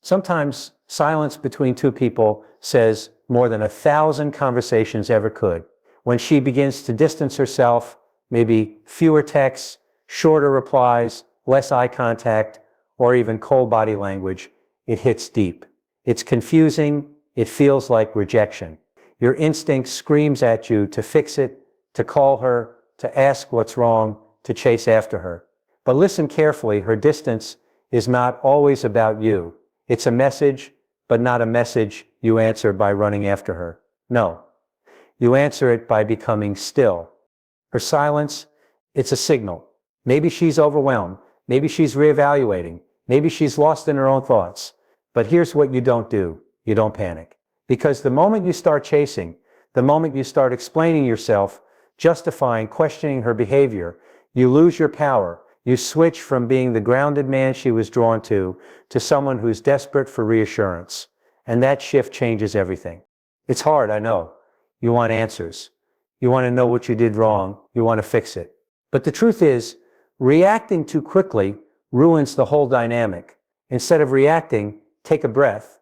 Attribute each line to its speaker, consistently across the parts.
Speaker 1: Sometimes silence between two people says more than 1,000 conversations ever could. When she begins to distance herself, maybe fewer texts, shorter replies, less eye contact, or even cold body language, it hits deep. It's confusing. It feels like rejection. Your instinct screams at you to fix it, to call her, to ask what's wrong, to chase after her. But listen carefully, her distance is not always about you. It's a message, but not a message you answer by running after her. No, you answer it by becoming still. Her silence, it's a signal. Maybe she's overwhelmed. Maybe she's reevaluating. Maybe she's lost in her own thoughts. But here's what you don't do. You don't panic. Because the moment you start chasing, the moment you start explaining yourself, justifying, questioning her behavior, you lose your power. You switch from being the grounded man she was drawn to someone who's desperate for reassurance. And that shift changes everything. It's hard, I know. You want answers. You want to know what you did wrong. You want to fix it. But the truth is, reacting too quickly ruins the whole dynamic. Instead of reacting, take a breath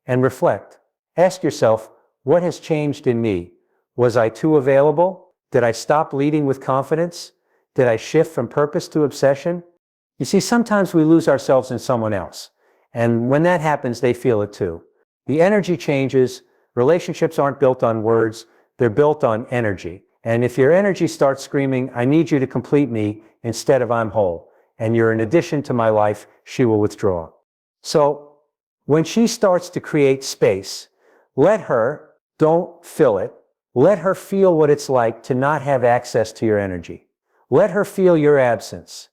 Speaker 1: and reflect. Ask yourself, what has changed in me? Was I too available? Did I stop leading with confidence? Did I shift from purpose to obsession? You see, sometimes we lose ourselves in someone else. And when that happens, they feel it too. The energy changes. Relationships aren't built on words. They're built on energy. And if your energy starts screaming, I need you to complete me instead of I'm whole, and you're an addition to my life, she will withdraw. So when she starts to create space, let her, don't fill it. Let her feel what it's like to not have access to your energy. Let her feel your absence.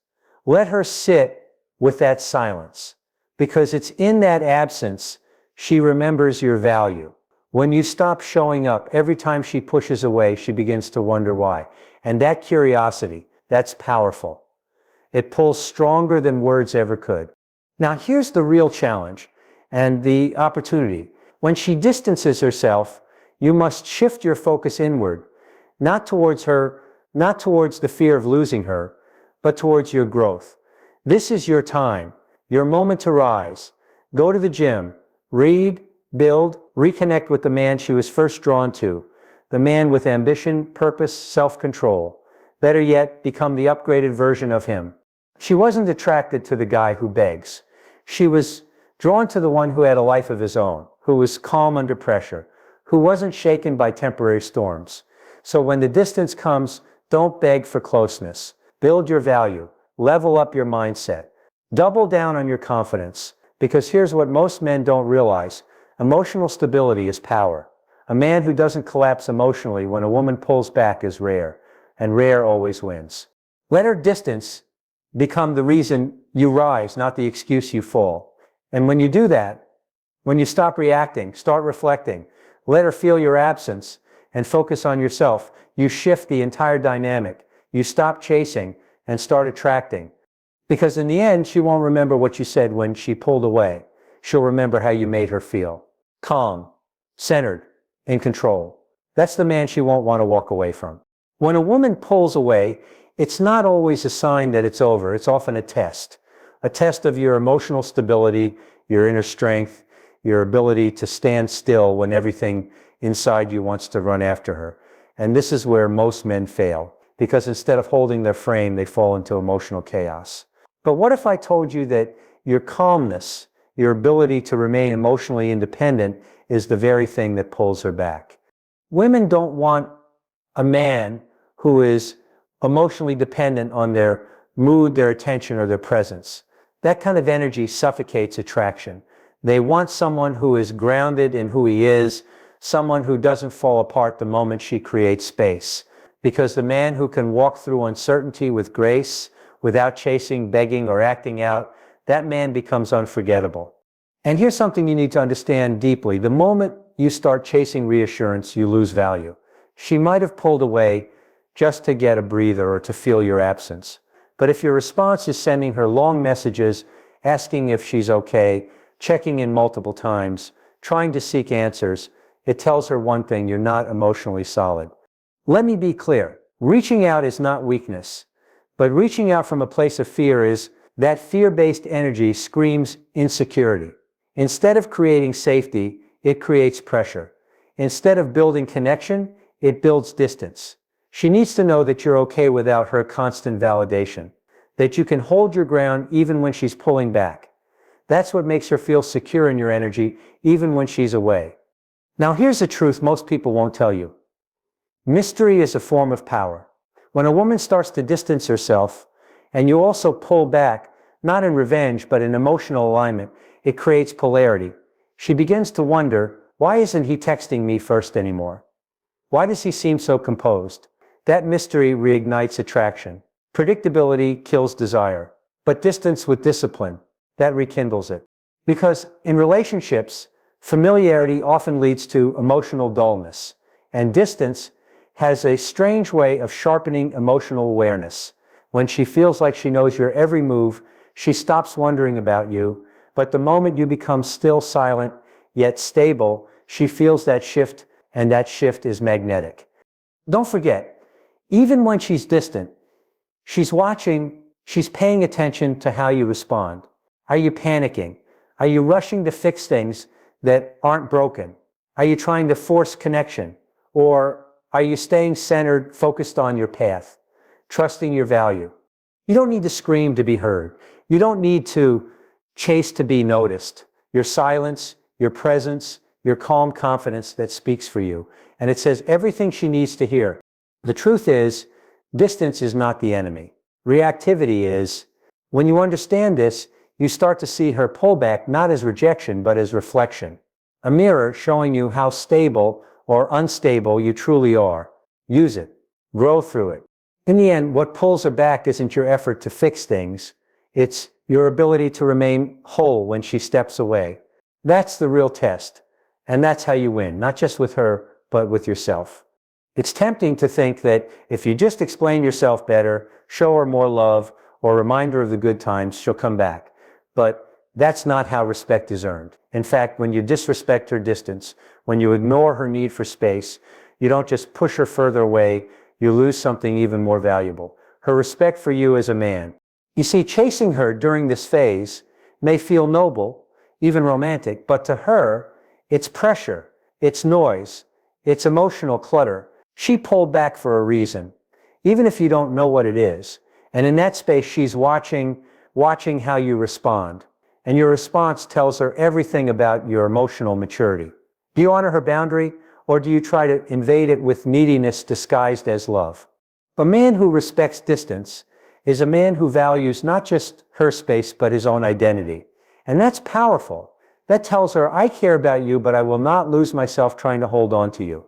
Speaker 1: Let her sit with that silence, because it's in that absence she remembers your value. When you stop showing up, every time she pushes away, she begins to wonder why. And that curiosity, that's powerful. It pulls stronger than words ever could. Now here's the real challenge and the opportunity. When she distances herself, you must shift your focus inward, not towards her, not towards the fear of losing her, but towards your growth. This is your time, your moment to rise. Go to the gym, read, build, reconnect with the man she was first drawn to, the man with ambition, purpose, self-control. Better yet, become the upgraded version of him. She wasn't attracted to the guy who begs. She was drawn to the one who had a life of his own, who was calm under pressure, who wasn't shaken by temporary storms. So when the distance comes, don't beg for closeness. Build your value. Level up your mindset. Double down on your confidence. Because here's what most men don't realize. Emotional stability is power. A man who doesn't collapse emotionally when a woman pulls back is rare, and rare always wins. Let her distance become the reason you rise, not the excuse you fall. And when you do that, when you stop reacting, start reflecting, let her feel your absence, and focus on yourself, you shift the entire dynamic. You stop chasing and start attracting. Because in the end, she won't remember what you said when she pulled away. She'll remember how you made her feel. Calm, centered, in control. That's the man she won't want to walk away from. When a woman pulls away, it's not always a sign that it's over. It's often a test of your emotional stability, your inner strength, your ability to stand still when everything inside you wants to run after her. And this is where most men fail, because instead of holding their frame, they fall into emotional chaos. But what if I told you that your calmness, your ability to remain emotionally independent, is the very thing that pulls her back? Women don't want a man who is emotionally dependent on their mood, their attention, or their presence. That kind of energy suffocates attraction. They want someone who is grounded in who he is, someone who doesn't fall apart the moment she creates space. Because the man who can walk through uncertainty with grace, without chasing, begging, or acting out, that man becomes unforgettable. And here's something you need to understand deeply. The moment you start chasing reassurance, you lose value. She might have pulled away just to get a breather or to feel your absence. But if your response is sending her long messages, asking if she's okay, checking in multiple times, trying to seek answers, it tells her one thing: you're not emotionally solid. Let me be clear. Reaching out is not weakness, but reaching out from a place of fear is that fear-based energy screams insecurity. Instead of creating safety, it creates pressure. Instead of building connection, it builds distance. She needs to know that you're okay without her constant validation, that you can hold your ground even when she's pulling back. That's what makes her feel secure in your energy, even when she's away. Now here's the truth most people won't tell you. Mystery is a form of power. When a woman starts to distance herself, and you also pull back, not in revenge, but in emotional alignment, it creates polarity. She begins to wonder, why isn't he texting me first anymore? Why does he seem so composed? That mystery reignites attraction. Predictability kills desire, but distance with discipline, that rekindles it. Because in relationships, familiarity often leads to emotional dullness, and distance has a strange way of sharpening emotional awareness. When she feels like she knows your every move, she stops wondering about you, but the moment you become still, silent, yet stable, she feels that shift, and that shift is magnetic. Don't forget, even when she's distant, she's watching, she's paying attention to how you respond. Are you panicking? Are you rushing to fix things that aren't broken? Are you trying to force connection? Or are you staying centered, focused on your path, trusting your value? You don't need to scream to be heard. You don't need to chase to be noticed. Your silence, your presence, your calm confidence that speaks for you. And it says everything she needs to hear. The truth is, distance is not the enemy. Reactivity is. When you understand this, you start to see her pullback not as rejection, but as reflection. A mirror showing you how stable or unstable you truly are. Use it. Grow through it. In the end, what pulls her back isn't your effort to fix things. It's your ability to remain whole when she steps away. That's the real test. And that's how you win, not just with her, but with yourself. It's tempting to think that if you just explain yourself better, show her more love, or remind her of the good times, she'll come back. But that's not how respect is earned. In fact, when you disrespect her distance, when you ignore her need for space, you don't just push her further away, you lose something even more valuable. Her respect for you as a man. You see, chasing her during this phase may feel noble, even romantic, but to her, it's pressure, it's noise, it's emotional clutter. She pulled back for a reason, even if you don't know what it is. And in that space, she's watching how you respond. And your response tells her everything about your emotional maturity. Do you honor her boundary, or do you try to invade it with neediness disguised as love? A man who respects distance is a man who values not just her space, but his own identity. And that's powerful. That tells her, I care about you, but I will not lose myself trying to hold on to you.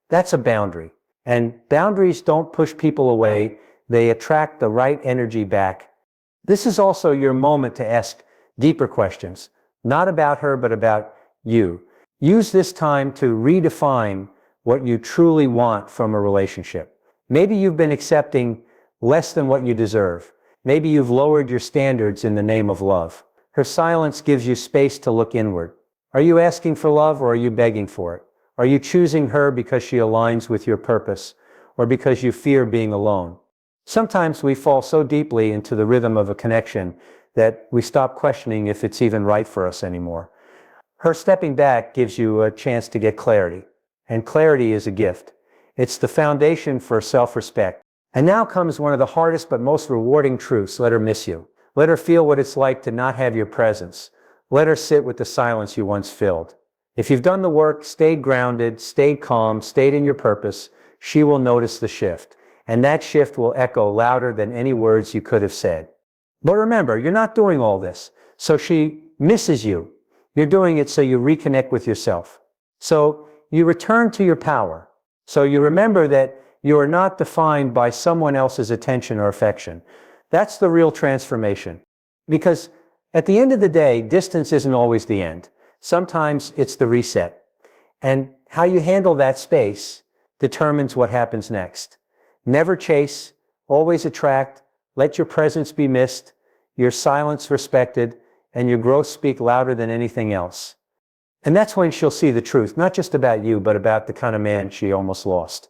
Speaker 1: That's a boundary. And boundaries don't push people away. They attract the right energy back. This is also your moment to ask deeper questions, not about her, but about you. Use this time to redefine what you truly want from a relationship. Maybe you've been accepting less than what you deserve. Maybe you've lowered your standards in the name of love. Her silence gives you space to look inward. Are you asking for love, or are you begging for it? Are you choosing her because she aligns with your purpose, or because you fear being alone? Sometimes we fall so deeply into the rhythm of a connection that we stop questioning if it's even right for us anymore. Her stepping back gives you a chance to get clarity, and clarity is a gift. It's the foundation for self-respect. And now comes one of the hardest but most rewarding truths. Let her miss you. Let her feel what it's like to not have your presence. Let her sit with the silence you once filled. If you've done the work, stayed grounded, stayed calm, stayed in your purpose, she will notice the shift. And that shift will echo louder than any words you could have said. But remember, you're not doing all this so she misses you. You're doing it so you reconnect with yourself. So you return to your power. So you remember that you are not defined by someone else's attention or affection. That's the real transformation. Because at the end of the day, distance isn't always the end. Sometimes it's the reset. And how you handle that space determines what happens next. Never chase, always attract, let your presence be missed, your silence respected, and your growth speak louder than anything else. And that's when she'll see the truth, not just about you, but about the kind of man she almost lost.